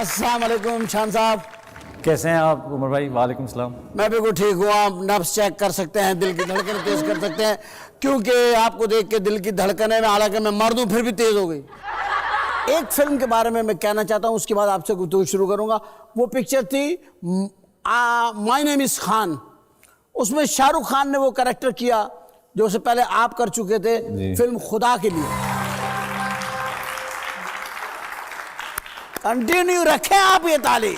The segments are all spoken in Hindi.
अस्सलाम वालेकुम शान साहब, कैसे हैं आप उमर भाई? वालेकुम सलाम। मैं बिल्कुल ठीक हूँ। आप नब्ज चेक कर सकते हैं, दिल की धड़कन तेज कर सकते हैं, क्योंकि आपको देख के दिल की धड़कनें में, हालांकि मैं मर्द हूँ फिर भी तेज हो गई। एक फिल्म के बारे में मैं कहना चाहता हूँ, उसके बाद आपसे गुफ्तगू शुरू करूंगा। वो पिक्चर थी माय नेम इज खान। उसमें शाहरुख खान ने वो कैरेक्टर किया जो उससे पहले आप कर चुके थे फिल्म खुदा के लिए। कंटिन्यू रखें आप ये ताली।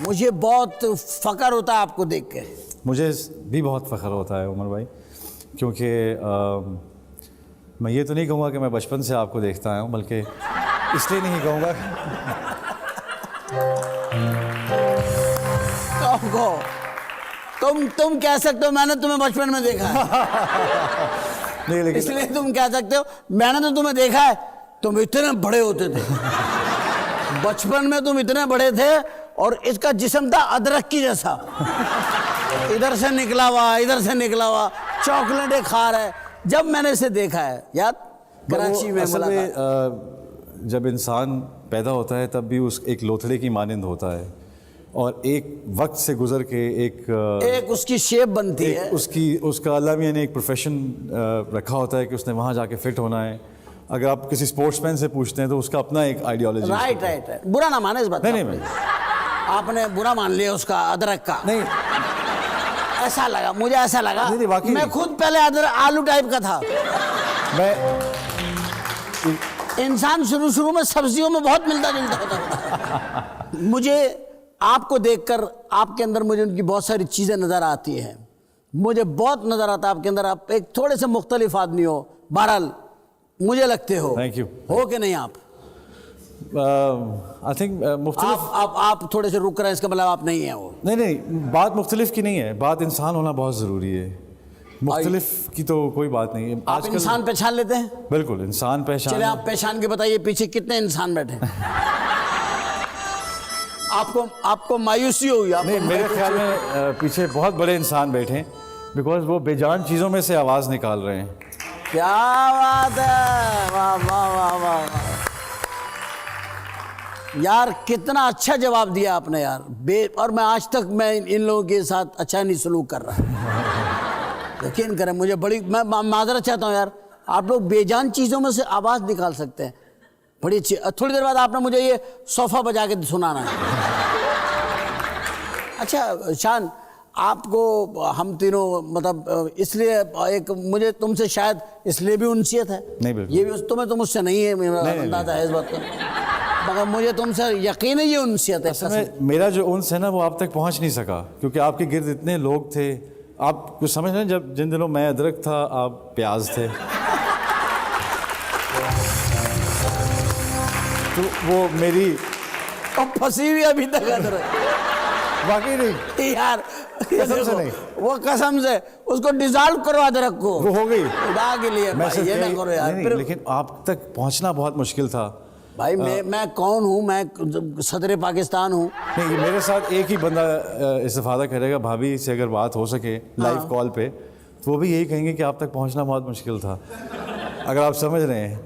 मुझे बहुत फख्र होता है आपको देख के। मुझे भी बहुत फ़ख्र होता है उमर भाई, क्योंकि मैं ये तो नहीं कहूँगा कि मैं बचपन से आपको देखता आया हूँ, बल्कि इसलिए नहीं कहूँगा तुम कह सकते हो मैंने तुम्हें बचपन में देखा है। नहीं, लेकिन इसलिए तुम कह सकते हो मैंने तो तुम्हें देखा है। तुम इतने बड़े होते थे बचपन में, तुम इतने बड़े थे और इसका जिस्म था अदरक की जैसा, इधर से निकला हुआ इधर से निकला हुआ, चॉकलेटें खा रहा है। जब मैंने इसे देखा है याद कराची में, असल में जब इंसान पैदा होता है तब भी उस एक लोथड़े की मानंद होता है, और एक वक्त से गुजर के एक उसकी शेप बनती है, उसका अल्लाह मियां ने एक प्रोफेशन रखा होता है कि उसने वहाँ जाके फिट होना है। अगर आप किसी स्पोर्ट्समैन से पूछते हैं तो उसका अपना एक आइडियोलॉजी। राइट। बुरा ना माने इस बात। नहीं, आपने बुरा मान लिया उसका अदरक का। नहीं, ऐसा लगा मुझे, ऐसा लगा नहीं, वाकई मैं खुद पहले अदरक आलू टाइप का था। मैं इंसान शुरू में सब्जियों में बहुत मिलता जुलता होता। मुझे आपको देखकर आपके अंदर मुझे उनकी बहुत सारी चीजें नजर आती हैं। मुझे बहुत नजर आता है आपके अंदर, आप एक थोड़े से मुख्तलिफ आदमी हो। बहरहाल मुझे लगते हो। Thank you. हो कि नहीं आप? आई थिंक मुख्तलिफ। आप थोड़े से रुक रहे हैं, इसका मतलब आप नहीं है वो। नहीं, बात मुख्तलिफ की नहीं है, बात इंसान होना बहुत ज़रूरी है। मुख्तलिफ की तो कोई बात नहीं है। आप इंसान पहचान लेते हैं? बिल्कुल इंसान पहचान। चले आप पहचान के बताइए पीछे कितने इंसान बैठे हैं। आपको मायूसी हुई? नहीं, मेरे ख्याल में पीछे बहुत बड़े इंसान बैठे हैं, बिकॉज वो बेजान चीज़ों में से आवाज़ निकाल रहे हैं। क्या बात है, वाह वाह वाह वाह यार, कितना अच्छा जवाब दिया आपने यार। और मैं आज तक मैं इन लोगों के साथ अच्छा नहीं सलूक कर रहा। यकीन करें, मुझे मैं माजरत चाहता हूँ यार। आप लोग बेजान चीज़ों में से आवाज़ निकाल सकते हैं, बड़ी अच्छी। थोड़ी देर बाद आपने मुझे ये सोफा बजा के सुनाना है। अच्छा शान, आपको हम तीनों मतलब इसलिए एक मुझे तुमसे शायद इसलिए भी उनसियत है। नहीं, बिल्कुल। ये भी तुम्हें तो मुझसे नहीं है, मेरा अंदाजा है इस बात का, मगर मुझे तुमसे यकीन है ये उनसियत है। असल में मेरा जो उनस है ना, वो आप तक पहुंच नहीं सका, क्योंकि आपके गिर्द इतने लोग थे। आप कुछ समझ रहे हैं, जब जिन दिनों मैं अदरक था आप प्याज थे। तो वो मेरी फंसी हुई अभी तक अदरक। वाकई नहीं यार, कसम से नहीं, वो कसम से उसको डिसॉल्व करो अदरक को। वो हो गई खुदा के लिए भाई, ये ना करो यार। नहीं, लेकिन आप तक पहुंचना बहुत मुश्किल था भाई। मैं कौन हूँ? मैं सदर पाकिस्तान हूँ। नहीं, मेरे साथ एक ही बंदा इस्तेफादा करेगा, भाभी से अगर बात हो सके लाइव कॉल पे, तो वो भी यही कहेंगे कि आप तक पहुंचना बहुत मुश्किल था, अगर आप समझ रहे हैं।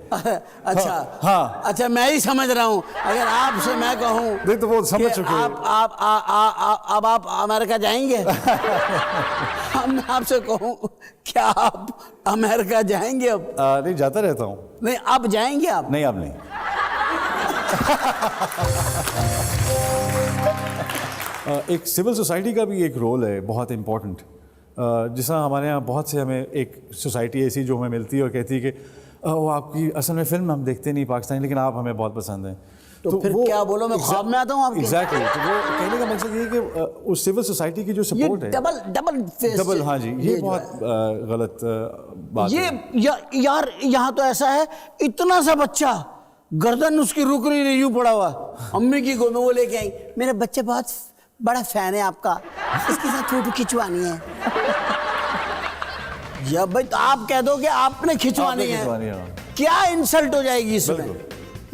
अच्छा हाँ, अच्छा, मैं ही समझ रहा हूँ। अगर आपसे मैं कहूँ नहीं तो वो समझ चुके हैं। अब आप अमेरिका जाएंगे? मैं आपसे कहूँ क्या आप अमेरिका जाएंगे अब? नहीं, जाता रहता हूँ। नहीं, अब जाएंगे आप? नहीं, अब नहीं। एक सिविल सोसाइटी का भी एक रोल है बहुत इम्पोर्टेंट। जिस तरह हमारे यहाँ बहुत से, हमें एक सोसाइटी ऐसी जो हमें मिलती है और कहती है कि वो आपकी असल में फिल्म हम देखते नहीं पाकिस्तानी, लेकिन आप हमें बहुत पसंद हैं। तो फिर क्या बोलो, मैं ख्वाब में आता हूँ आपके? एग्जैक्टली। तो वो कहने का मकसद ये है कि उस सिविल सोसाइटी की जो सपोर्ट है, डबल हाँ जी, ये बहुत गलत बात है। यार यहाँ तो ऐसा है, इतना सा बच्चा, गर्दन उसकी रुक रही नहीं, यूं पड़ा हुआ, अम्मी की गोद में वो लेके आई, मेरा बच्चा बहुत बड़ा फैन है आपका, इसके साथ फोटो खिंचवानी है। या भाई तो आप कह दो कि आपने खिंचवानी है, क्या इंसल्ट हो जाएगी इसमें?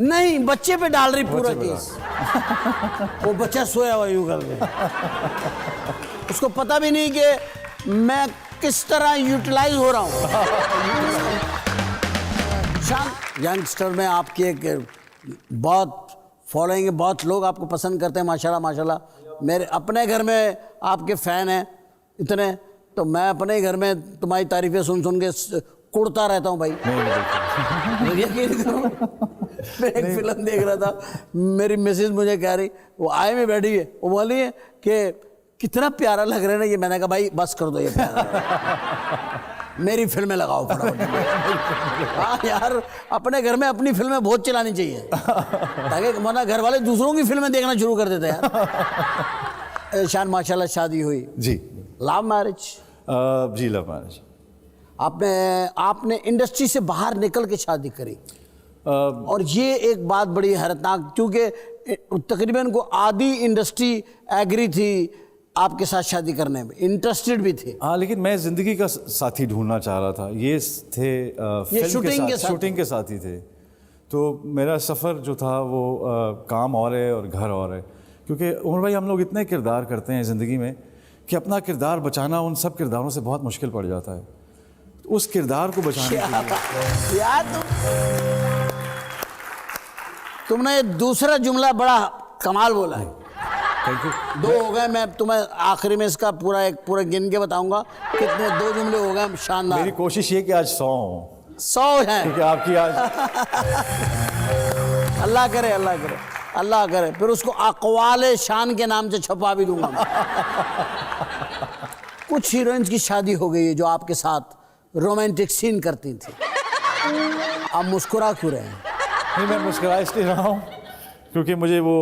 नहीं, बच्चे पे डाल रही पूरा केस। वो बच्चा सोया हुआ यूं करके, उसको पता भी नहीं कि मैं किस तरह यूटिलाइज हो रहा हूं। शान यंगस्टर में आपकी एक बहुत फॉलोइंग है, बहुत लोग आपको पसंद करते हैं माशाल्लाह माशाल्लाह। मेरे अपने घर में आपके फ़ैन हैं इतने, तो मैं अपने ही घर में तुम्हारी तारीफ़ें सुन सुन के कुड़ता रहता हूँ भाई। यकीन करो, मैं एक फिल्म देख रहा था, मेरी मिसेज मुझे कह रही, वो आए में बैठी है, वो बोली है कि कितना प्यारा लग रहा है ना ये। मैंने कहा भाई बस कर दो ये प्यारा मेरी फिल्में लगाओ फटाफट। हाँ यार, अपने घर में अपनी फिल्में बहुत चलानी चाहिए, ताकि वरना घर वाले दूसरों की फिल्में देखना शुरू कर देते हैं यार। शान माशाल्लाह शादी हुई जी। Love marriage? जी लव मैरिज। आपने इंडस्ट्री से बाहर निकल के शादी करी, और ये एक बात बड़ी हैरतनाक, क्योंकि तकरीबन को आधी इंडस्ट्री एग्री थी आपके साथ शादी करने में, इंटरेस्टेड भी थे। हाँ, लेकिन मैं ज़िंदगी का साथी ढूंढना चाह रहा था। ये थे फिल्म शूटिंग के साथ ही थे। तो मेरा सफ़र जो था वो काम और है और घर और है, क्योंकि उमर भाई हम लोग इतने किरदार करते हैं ज़िंदगी में कि अपना किरदार बचाना उन सब किरदारों से बहुत मुश्किल पड़ जाता है। तो उस किरदार को बचाने के लिए यार तुमने दूसरा जुमला बड़ा कमाल बोला है। Thank you. 2 हो गए, मैं तुम्हें आखिरी में इसका पूरा गिन के बताऊंगा कितने 2 जुमले हो गए शानदार। मेरी कोशिश ये कि आज 100 हो, 100 हैं, क्योंकि आपकी आज अल्लाह करे अल्लाह करे अल्लाह करे, फिर उसको अक़वाले शान के नाम से छपा भी दूंगा मैं। कुछ हीरोइंस की शादी हो गई है जो आपके साथ रोमांटिक सीन करती थी, आप मुस्कुरा क्यों रहे हैं? नहीं, मैं मुस्कुरा इसलिए रहा हूँ क्योंकि मुझे वो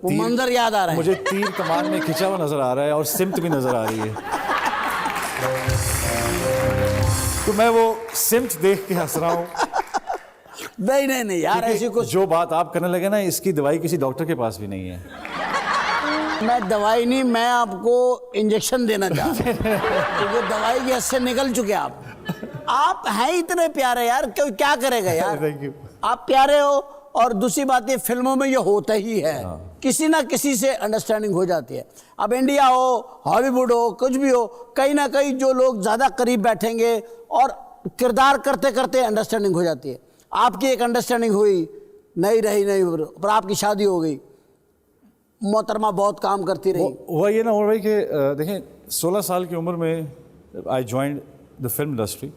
मंजर याद आ रहा है। मुझे तीर कमान में खिंचा हुआ नजर आ रहा है और सिमत भी नजर आ रही है, तो मैं वो सिमत देख के हंस रहा हूँ। नहीं यार, ऐसी कुछ जो बात आप करने लगे ना, इसकी दवाई किसी डॉक्टर के पास भी नहीं है। मैं दवाई नहीं, मैं आपको इंजेक्शन देना चाहता हूँ, क्योंकि दवाई के हद से निकल चुके आप हैं इतने प्यारे यार, क्यों क्या करेगा यार। Thank you. आप प्यारे हो, और दूसरी बात ये फिल्मों में ये होता ही है, किसी ना किसी से अंडरस्टैंडिंग हो जाती है। अब इंडिया हो, हॉलीवुड हो, कुछ भी हो, कहीं ना कहीं जो लोग ज़्यादा करीब बैठेंगे और किरदार करते करते अंडरस्टैंडिंग हो जाती है। आपकी एक अंडरस्टैंडिंग हुई, नहीं रही, पर आपकी शादी हो गई, मोहतरमा बहुत काम करती रही। हुआ ये ना उमर भाई कि देखें, 16 साल की उम्र में आई ज्वाइंड द फिल्म इंडस्ट्री,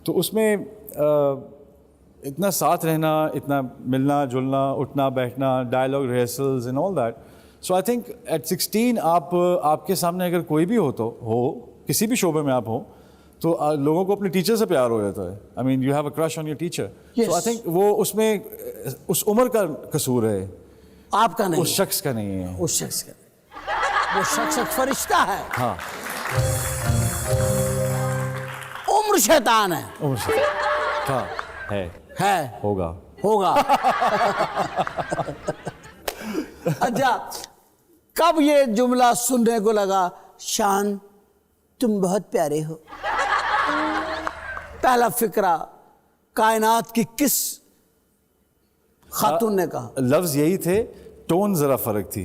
तो उसमें इतना साथ रहना, इतना मिलना जुलना, उठना बैठना, dialogue rehearsals and all that. So I think at 16 आपके सामने अगर कोई भी हो, किसी भी शोबे में आप हो, तो लोगों को अपने टीचर से प्यार हो जाता है। I mean you have a crush on your teacher. So I think वो उसमें उस उम्र का कसूर है, आपका नहीं, उस शख्स का नहीं है। उस शख्स का, वो शख्स एक फरिश्ता है। हाँ, उम्र शैतान है। उम्र से हाँ है होगा अच्छा, कब ये जुमला सुनने को लगा, शान तुम बहुत प्यारे हो? पहला फिक्रा कायनात की किस खातून ने कहा? लफ्ज यही थे, टोन जरा फर्क थी।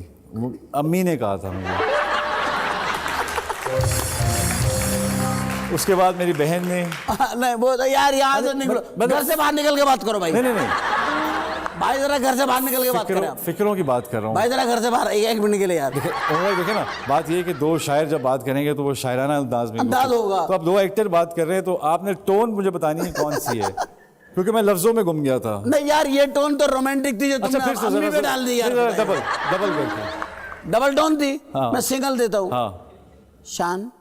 अम्मी ने कहा था मुझे। उसके बाद मेरी बहन ने नहीं वो यार, यहाँ से निकलो, घर से बाहर निकल के बात करो भाई। नहीं भाई जरा घर से बाहर निकल के बात करें। फिक्रों की बात कर रहा हूँ भाई, जरा घर से बाहर एक मिनट के लिए यार। देखे ना, बात ये है कि 2 शायर जब बात करेंगे तो वो शायराना अंदाज में होगा। तो अब 2 एक्टर बात कर रहे हैं, तो आपने टोन मुझे बतानी है कौन सी है, क्योंकि मैं लफ्जों में गुम गया था। नहीं यार, ये टोन तो रोमांटिक थी जो अच्छा, तुमने अम्मी पे डाल दी यार। डबल टोन थी। हाँ। मैं सिंगल देता हूँ। हाँ। शान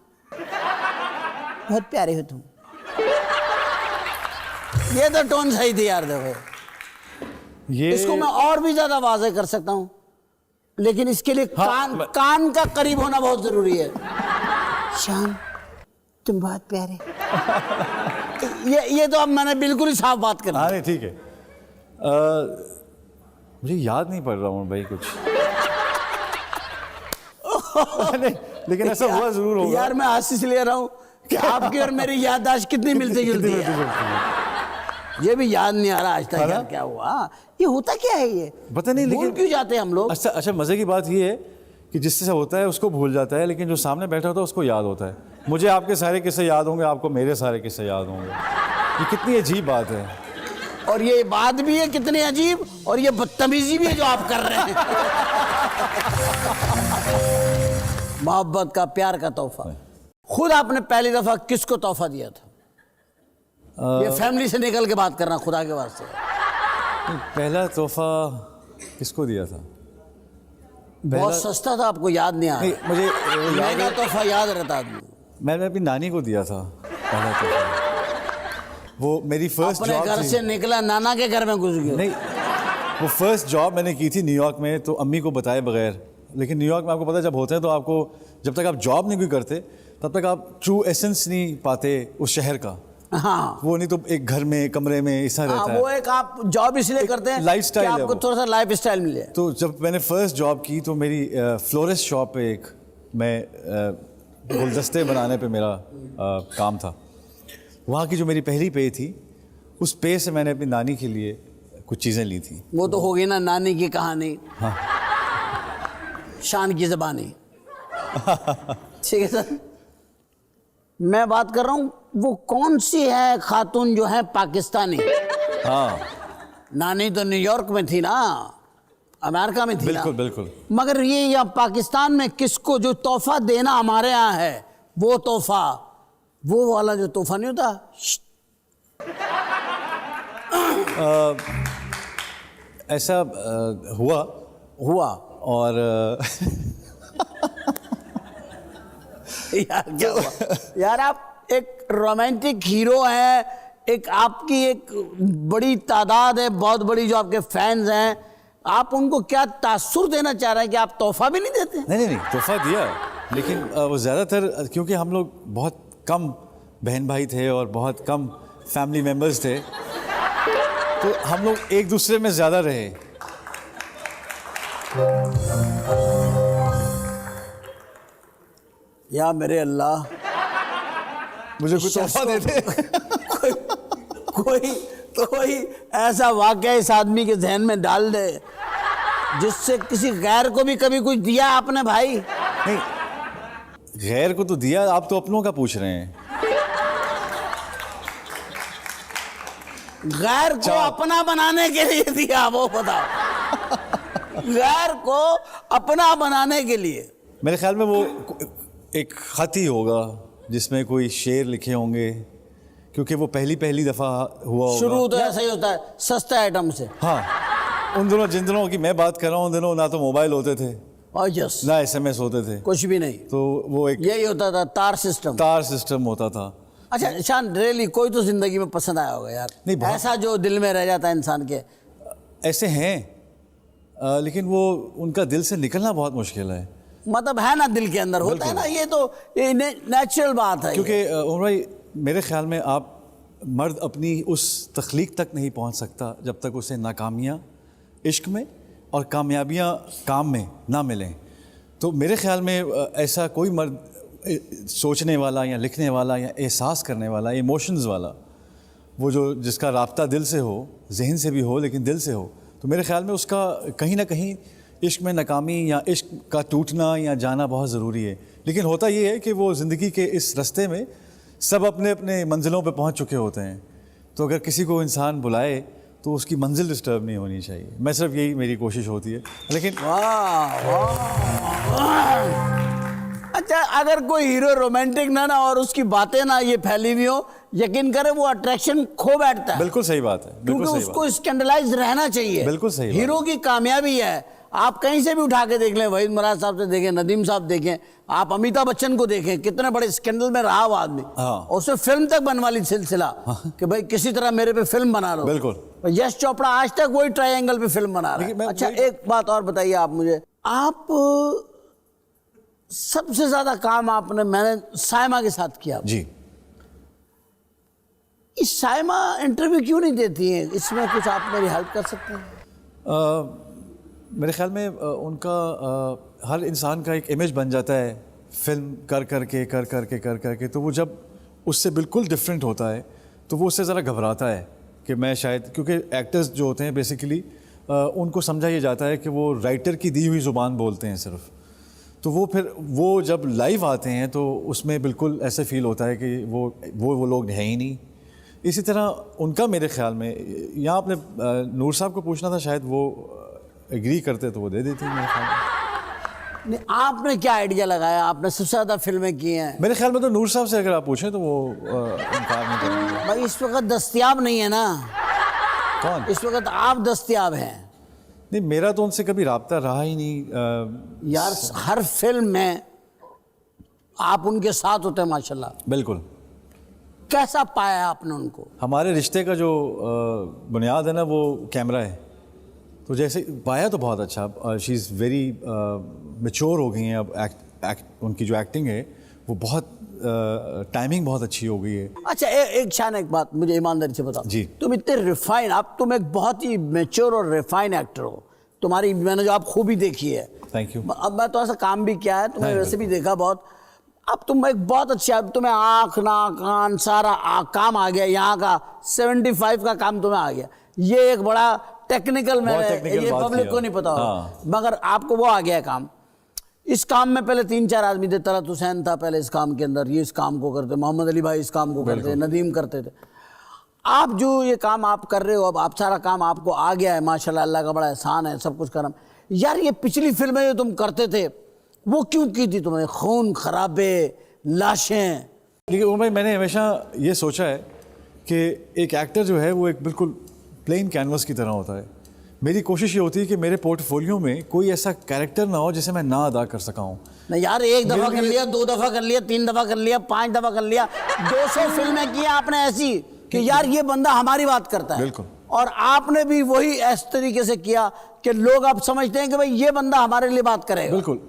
बहुत प्यारे हो तुम, ये तो टोन सही थी यार। देखो ये इसको मैं और भी ज्यादा वाज़ेह कर सकता हूँ, लेकिन इसके लिए हाँ, कान का करीब होना बहुत जरूरी है। शान तुम बहुत प्यारे। ये तो अब मैंने बिल्कुल ही साफ बात कर। हाँ नहीं ठीक है। मुझे याद नहीं पड़ रहा हूँ भाई कुछ। नहीं, लेकिन ऐसा हुआ जरूर होगा यार। मैं आशीष ले रहा हूँ कि आपकी और मेरी याददाश्त कितनी मिलती जुलती है। ये भी याद नहीं आ रहा आज तक यार, क्या हुआ, ये होता क्या है, ये पता नहीं, भूल लेकिन क्यों जाते हैं हम लोग। अच्छा मजे की बात ये है कि जिससे होता है उसको भूल जाता है, लेकिन जो सामने बैठा होता है उसको याद होता है। मुझे आपके सारे किस्से याद होंगे, आपको मेरे सारे किस्से याद होंगे। ये कितनी अजीब बात है। और ये बात भी है कितनी अजीब, और ये बदतमीजी भी है जो आप कर रहे हैं। मोहब्बत का, प्यार का तोहफा। खुद आपने पहली दफा किसको तोहफा दिया था? ये फैमिली से निकल के बात करना, खुदा के वास्ते। पहला तोहफा किसको दिया था? बहुत सस्ता था, आपको याद नहीं आ नहीं, रहा? मुझे महंगा तोहफा याद रहता आदमी। मैंने अपनी नानी को दिया था पहला तोहफा। वो मेरी फर्स्ट अपने जॉब घर से निकला, नाना के घर में घुस गया। नहीं, वो फर्स्ट जॉब मैंने की थी न्यूयॉर्क में, तो अम्मी को बताए बगैर। लेकिन न्यूयॉर्क में आपको पता है जब होते हैं तो आपको, जब तक आप जॉब नहीं कोई करते तब तक आप ट्रू एसेंस नहीं पाते उस शहर का। हाँ, वो नहीं तो एक घर में, कमरे में ऐसा रहता है। वो एक आप जॉब इसलिए करते हैं लाइफस्टाइल कि है आपको वो। थोड़ा सा लाइफ स्टाइल मिले। तो जब मैंने फर्स्ट जॉब की तो मेरी फ्लोरिस्ट शॉप पे एक मैं गुलदस्ते बनाने पे मेरा काम था। वहाँ की जो मेरी पहली पे थी, उस पे से मैंने अपनी नानी के लिए कुछ चीज़ें ली थी। वो तो हो गई ना नानी की कहानी। हाँ। शान की ज़बानी। ठीक है सर, मैं बात कर रहा हूँ वो कौन सी है खातून जो है पाकिस्तानी? हाँ, नानी तो न्यूयॉर्क में थी ना, अमेरिका में थी बिल्कुल ना। बिल्कुल। मगर ये यहाँ पाकिस्तान में किसको जो तोहफा देना हमारे यहाँ है, वो तोहफा, वो वाला जो तोहफा नहीं होता। ऐसा हुआ और यार क्या हुआ? यार आप एक रोमांटिक हीरो हैं, एक आपकी एक बड़ी तादाद है, बहुत बड़ी जो आपके फैंस हैं, आप उनको क्या तासुर देना चाह रहे हैं कि आप तोहफा भी नहीं देते? नहीं, तोहफा दिया, लेकिन वो ज़्यादातर क्योंकि हम लोग बहुत कम बहन भाई थे और बहुत कम फैमिली मेम्बर्स थे, तो हम लोग एक दूसरे में ज़्यादा रहे। या मेरे अल्लाह, मुझे कुछ तोहफा देते। कोई ऐसा वाक़या इस आदमी के जहन में डाल दे जिससे किसी गैर को भी कभी कुछ दिया आपने? भाई नहीं, गैर को तो दिया, आप तो अपनों का पूछ रहे हैं। गैर को अपना बनाने के लिए दिया, वो बताओ। गैर को अपना बनाने के लिए। मेरे ख्याल में वो एक खत ही होगा जिसमें कोई शेर लिखे होंगे, क्योंकि वो पहली दफ़ा हुआ होगा। शुरू तो ऐसा ही होता है, सस्ता आइटम से। हाँ, उन दिनों, जिन दिनों की मैं बात कर रहा हूँ, उन दिनों ना तो मोबाइल होते थे और यस, ना SMS होते थे, कुछ भी नहीं। तो वो एक यही होता था, तार सिस्टम होता था। अच्छा शान, रियली कोई तो जिंदगी में पसंद आया होगा यार, नहीं, ऐसा जो दिल में रह जाता है इंसान के। ऐसे हैं, लेकिन वो उनका दिल से निकलना बहुत मुश्किल है। मतलब है ना, दिल के अंदर होता है ना, ये तो ये नेचुरल बात है। क्योंकि उमर भाई, मेरे ख्याल में आप मर्द अपनी उस तख्लीक तक नहीं पहुंच सकता जब तक उसे नाकामियाँ इश्क में और कामयाबियाँ काम में ना मिलें। तो मेरे ख्याल में ऐसा कोई मर्द सोचने वाला या लिखने वाला या एहसास करने वाला, इमोशंस वाला, वो जो जिसका राब्ता दिल से हो, जहन से भी हो लेकिन दिल से हो, तो मेरे ख्याल में उसका कहीं ना कहीं इश्क में नाकामी या इश्क का टूटना या जाना बहुत ज़रूरी है। लेकिन होता ये है कि वो ज़िंदगी के इस रास्ते में सब अपने अपने मंजिलों पे पहुंच चुके होते हैं, तो अगर किसी को इंसान बुलाए तो उसकी मंजिल डिस्टर्ब नहीं होनी चाहिए। मैं सिर्फ यही मेरी कोशिश होती है। लेकिन अच्छा, अगर कोई हीरो रोमांटिक ना और उसकी बातें ना ये फैली हुई हो, यकीन करें वो अट्रैक्शन खो बैठता है। बिल्कुल सही बात है, क्योंकि उसको स्कैंडलाइज रहना चाहिए। बिल्कुल सही बात। हीरो की कामयाबी है, आप कहीं से भी उठा के देख लें, वहीद मुराद साहब से देखें, नदीम साहब देखें, आप अमिताभ बच्चन को देखें, कितने बड़े स्कैंडल में रहा वो आदमी। हाँ। और उसमें फिल्म तक बनवा ली सिलसिला। हाँ। कि भाई किसी तरह मेरे पे फिल्म बना लो। बिल्कुल। यश चोपड़ा आज तक वही ट्रायंगल पे फिल्म बना रहा है। अच्छा, एक बात और बताइए आप मुझे, आप सबसे ज्यादा काम आपने, मैंने सायमा के साथ किया जी। इस सायमा इंटरव्यू क्यों नहीं देती है? इसमें कुछ आप मेरी हेल्प कर सकते हैं? मेरे ख्याल में उनका हर इंसान का एक इमेज बन जाता है फिल्म कर करके, तो वो जब उससे बिल्कुल डिफरेंट होता है तो वो उससे ज़रा घबराता है कि मैं शायद, क्योंकि एक्टर्स जो होते हैं बेसिकली उनको समझा ये जाता है कि वो राइटर की दी हुई ज़ुबान बोलते हैं सिर्फ, तो वो फिर वो जब लाइव आते हैं तो उसमें बिल्कुल ऐसे फील होता है कि वो लोग हैं ही नहीं। इसी तरह उनका मेरे ख्याल में, यहाँ आपने नूर साहब को पूछना था, शायद वो एग्री करते तो वो दे देती मेरे ख्याल में। नहीं, आपने क्या आइडिया लगाया? आपने सबसे ज़्यादा फिल्में की हैं। मेरे ख्याल में तो नूर साहब से अगर आप पूछें तो वो इनकार नहीं करेंगे। भाई इस वक्त दस्तयाब नहीं है ना। कौन? इस वक्त आप दस्तयाब हैं। नहीं, मेरा तो उनसे कभी राब्ता रहा ही नहीं। यार हर फिल्म में आप उनके साथ होते हैं माशाल्लाह। बिल्कुल। कैसा पाया आपने उनको? हमारे रिश्ते का जो बुनियाद है ना, वो कैमरा है। तो जैसे पाया तो बहुत अच्छा। शी इज़ वेरी मैच्योर हो गई हैं अब। उनकी जो एक्टिंग है वो बहुत टाइमिंग बहुत अच्छी हो गई है। अच्छा एक शान एक बात मुझे ईमानदारी से बताओ जी। तुम इतने रिफाइन, आप तुम एक बहुत ही मैच्योर और रिफाइन एक्टर हो। तुम्हारी मैंने जो आप खूबी देखी है। Thank you. अब मैं तो ऐसा काम भी किया है, तुम्हें हाँ, वैसे भी देखा बहुत। अब तुम एक बहुत अच्छे, अब तुम्हें आँख नाक कान सारा काम आ गया। यहाँ का 75 का काम तुम्हें आ गया। ये एक बड़ा टेक्निकल में है, ये पब्लिक को नहीं पता होगा। हाँ। मगर आपको वो आ गया काम। इस काम में पहले 3-4 आदमी थे। तलत हुसैन था पहले इस काम के अंदर, ये इस काम को करते, मोहम्मद अली भाई इस काम को करते, नदीम करते थे। आप जो ये काम आप कर रहे हो, अब आप सारा काम आपको आ गया है माशाल्लाह, अल्लाह का बड़ा एहसान है, सब कुछ करम। यार ये पिछली फिल्में जो तुम करते थे वो क्यों की थी तुमने? खून खराबे, लाशें। लेकिन उमर भाई, मैंने हमेशा ये सोचा है कि एक एक्टर जो है वो एक बिल्कुल प्लेन कैनवस की तरह होता है। मेरी कोशिश ये होती है कि मेरे पोर्टफोलियो में कोई ऐसा कैरेक्टर ना हो जिसे मैं ना अदा कर सका हूँ। नहीं यार, 1 दफ़ा कर लिया, 2 दफ़ा कर लिया, 3 दफ़ा कर लिया, 5 दफ़ा कर लिया, 200 फिल्में की आपने ऐसी कि यार ये बंदा हमारी बात करता है। बिल्कुल। और आपने भी वही इस तरीके से किया कि लोग अब समझते हैं कि भाई ये बंदा हमारे लिए बात करेगा। बिल्कुल।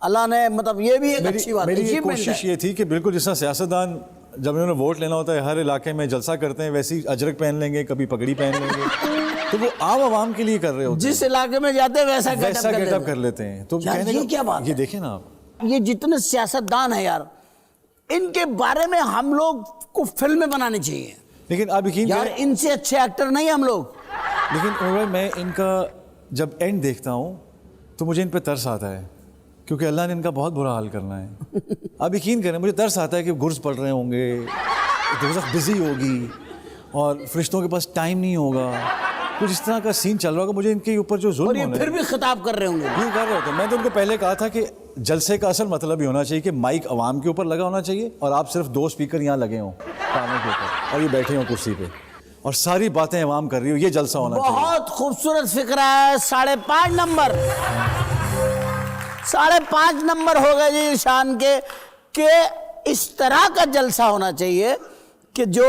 अल्लाह ने मतलब ये भी एक अच्छी बात है। मेरी कोशिश ये थी कि बिल्कुल जिस तरह सियासतदान जब उन्होंने वोट लेना होता है हर इलाके में जलसा करते हैं, वैसे ही अजरक पहन लेंगे, कभी पगड़ी पहन लेंगे। तो वो आम आवाम के लिए कर रहे होते हैं। जिस इलाके में जाते हैं वैसा गेटअप कर लेते हैं। तो यार ये क्या बात है? ये देखें ना आप, ये जितने सियासतदान है यार, इनके बारे में हम लोग को फिल्में बनानी चाहिए। लेकिन आप यकीन यार इनसे अच्छे एक्टर नहीं हम लोग। लेकिन उमर, मैं इनका जब एंड देखता हूँ तो मुझे इन पे तरस आता है, क्योंकि अल्लाह ने इनका बहुत बुरा हाल करना है। आप यकीन करें, मुझे तरस आता है कि गुर्ज पड़ रहे होंगे, दोज़ख बिजी होगी और फरिश्तों के पास टाइम नहीं होगा, कुछ इस तरह का सीन चल रहा होगा। मुझे इनके ऊपर जो जुल्म और ये फिर भी खिताब कर रहे होंगे। ये कर रहे होते। मैं तो उनको पहले कहा था कि जलसे का असल मतलब ये होना चाहिए कि माइक अवाम के ऊपर लगा होना चाहिए और आप सिर्फ 2 स्पीकर यहाँ लगे हों कानों के ऊपर और ये बैठे हों कुर्सी पे और सारी बातें अवाम कर रही हो। ये जलसा होना चाहिए। बहुत खूबसूरत फिक्रा है। 5.5 नंबर 5.5 नंबर हो गए जी शान के इस तरह का जलसा होना चाहिए कि जो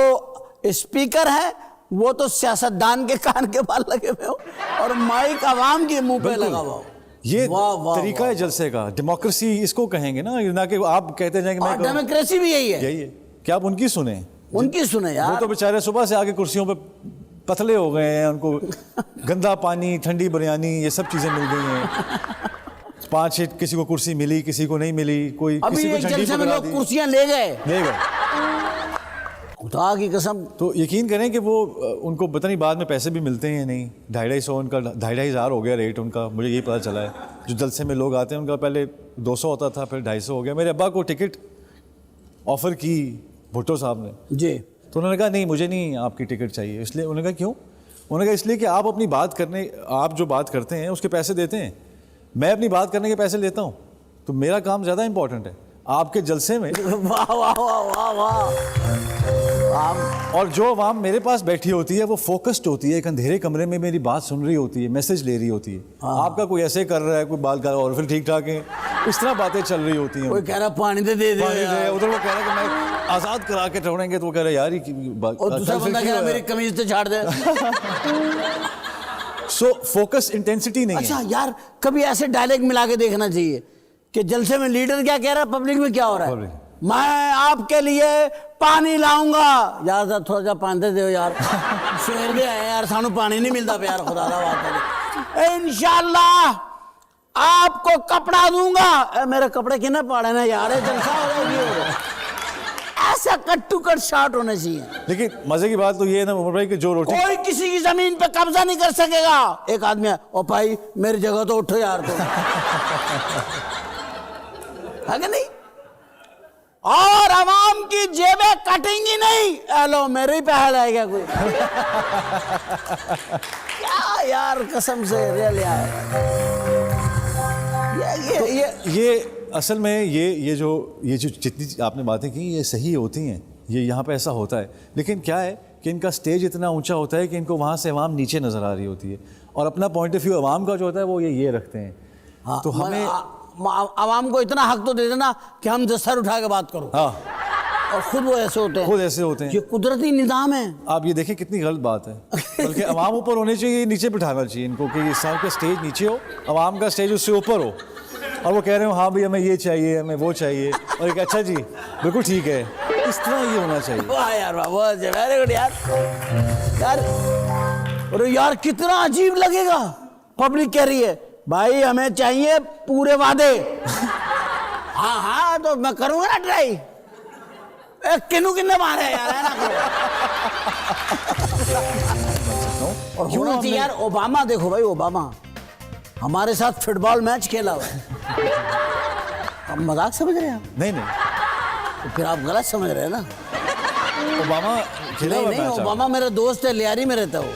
स्पीकर है वो तो सियासतदान के कान के बाल लगे हुए हो और माइक आवाम के मुंह पे लगा हुआ हो। ये तरीका है जलसे का। डेमोक्रेसी इसको कहेंगे ना कि आप कहते जाएंगे मैं डेमोक्रेसी भी यही है कि आप उनकी सुने। उनकी सुने यार। वो तो बेचारे सुबह से आके कुर्सियों पे पतले हो गए हैं, उनको गंदा पानी, ठंडी बिरयानी, ये सब चीजें मिल गई हैं। 5-6 किसी को कुर्सी मिली, किसी को नहीं मिली, कोई किसी को झंडी पकड़ा दी। कुर्सियां ले गए खुदा की कसम। तो यकीन करें कि वो उनको पता नहीं बाद में पैसे भी मिलते हैं या नहीं। 250 उनका 2,500 हो गया रेट उनका, मुझे यही पता चला है। जो जलसे में लोग आते हैं उनका पहले 200 होता था, फिर 250 हो गया। मेरे अब्बा को टिकट ऑफर की भुट्टो साहब ने जी, तो उन्होंने कहा नहीं मुझे नहीं आपकी टिकट चाहिए। इसलिए उन्होंने कहा क्यों? उन्होंने कहा इसलिए कि आप अपनी बात करने, आप जो बात करते हैं उसके पैसे देते हैं, मैं अपनी बात करने के पैसे लेता हूँ, तो मेरा काम ज़्यादा इंपॉर्टेंट है। आपके जलसे में वाह वाह वाह वाह वाह। और जो आवाम मेरे पास बैठी होती है वो फोकस्ड होती है, एक अंधेरे कमरे में मेरी बात सुन रही होती है, मैसेज ले रही होती है। आपका कोई ऐसे कर रहा है, कोई बात कर रहा है और फिर ठीक ठाक है, इस तरह बातें चल रही होती हैं। कोई कह रहा पानी दे दे, उधर वो कह रहा है कि मैं आज़ाद करा के छोड़ेंगे, तो वो कह रहा है यार बात। और दूसरा बंदा कह रहा है मेरी कमीज से झाड़ दे। सो फोकस इंटेंसिटी नहीं है। अच्छा यार, कभी ऐसे डायलॉग मिला के देखना चाहिए कि जलसे में लीडर क्या कह रहा है, पब्लिक में क्या हो रहा है। मैं आपके लिए पानी लाऊंगा। यार थोड़ा सा पानी दे दो यार, शेर दे आए यार, सानू पानी नहीं मिलता प्यार, खुदा दा वास्ता। इंशाल्लाह आपको कपड़ा दूंगा। मेरे कपड़े किने पाड़े ना यार, जलसा हो जाएगी। ऐसा कट टू कट शॉट होने चाहिए। लेकिन मजे की बात तो ये है ना उमर भाई कि जो रोटी, कोई किसी की जमीन पे कब्जा नहीं कर सकेगा। एक आदमी है, ओ भाई मेरी जगह तो उठो यार, तो है कि नहीं? और आवाम की जेबें कटेंगी नहीं। हेलो, मेरे ही पहल है क्या कोई? क्या यार, कसम से रियल यार। ये असल में ये जो जितनी आपने बातें की ये सही होती हैं, ये यहाँ पे ऐसा होता है, लेकिन क्या है कि इनका स्टेज इतना ऊंचा होता है कि इनको वहाँ से आवाम नीचे नज़र आ रही होती है, और अपना पॉइंट ऑफ व्यू आवाम का जो होता है वो ये रखते हैं। हाँ, तो हमें आवाम को इतना हक तो दे देना कि हम सर उठा के बात करो। हाँ, और खुद वो ऐसे होते हैं, खुद ऐसे होते हैं। ये कुदरती निज़ाम है। आप ये देखें कितनी गलत बात है। बल्कि आवाम ऊपर होने चाहिए, नीचे बिठाना चाहिए इनको कि इस साल का स्टेज नीचे हो, आवाम का स्टेज उससे ऊपर हो, और वो कह रहे हो हाँ भाई हमें ये चाहिए, हमें वो चाहिए, और एक अच्छा जी बिल्कुल ठीक है, इस तरह ये होना चाहिए। वाह यार, वाह, वेरी गुड यार। यार अरे यार, कितना अजीब लगेगा। पब्लिक कह रही है भाई हमें चाहिए पूरे वादे। हाँ हाँ, तो मैं करूंगा ना ट्राई। किन्नू किन्ने मारे यार, है ना करो। और होना चाहिए यार। ओबामा देखो भाई, ओबामा हमारे साथ फुटबॉल मैच खेला हुआ है। आप मजाक समझ रहे हैं? नहीं नहीं, तो फिर आप गलत समझ रहे हैं ना। ओबामा खेला हुआ नहीं, मैच ओबामा मेरा दोस्त है, लियारी में रहता है वो।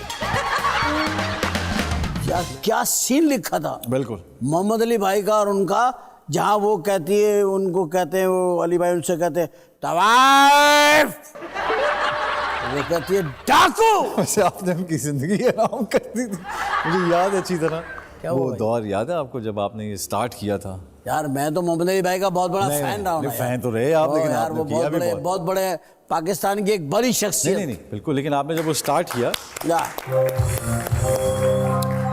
क्या सीन लिखा था बिल्कुल मोहम्मद अली भाई का और उनका, जहां वो कहती है, उनको कहते हैं, वो अली भाई उनसे कहते हैं तवाइफ, वो कहती है डाकू। वैसे आपने उनकी जिंदगी आराम कर दी थी, मुझे याद है अच्छी तरह। वो दौर याद है आपको जब आपने ये स्टार्ट किया था? यार मैं तो मोहम्मद अली भाई का बहुत बड़ा फैन रहा हूँ। फैन तो रहे आप, लेकिन यार वो बहुत बड़े पाकिस्तान की एक बड़ी शख्सियत। नहीं बिल्कुल, लेकिन आपने जब वो स्टार्ट किया,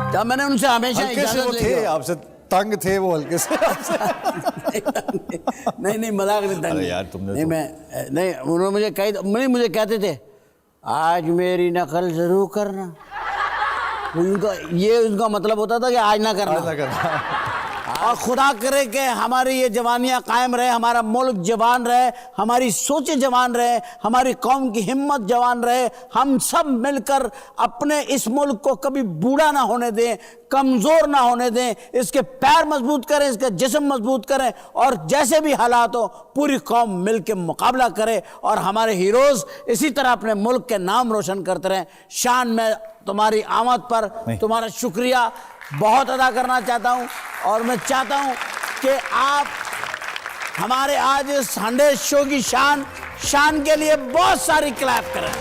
जब मैंने उनसे हमेशा इजाजत थे, आपसे तंग थे वो हल्के से। नहीं मजाक नहीं, तंग यार तुमने नहीं, नहीं उन्होंने मुझे कहते थे आज मेरी नकल जरूर करना। उनका मतलब होता था कि आज ना करना। और खुदा करे कि हमारी ये जवानियाँ कायम रहे, हमारा मुल्क जवान रहे, हमारी सोचें जवान रहे, हमारी कौम की हिम्मत जवान रहे। हम सब मिलकर अपने इस मुल्क को कभी बूढ़ा ना होने दें, कमज़ोर ना होने दें, इसके पैर मजबूत करें, इसका जिस्म मजबूत करें, और जैसे भी हालात हो पूरी कौम मिल के मुकाबला करे, और हमारे हीरोज़ इसी तरह अपने मुल्क के नाम रोशन करते रहें। शान में तुम्हारी आमद पर तुम्हारा शुक्रिया बहुत अदा करना चाहता हूं, और मैं चाहता हूं कि आप हमारे आज इस 100 शो की शान के लिए बहुत सारी क्लैप करें।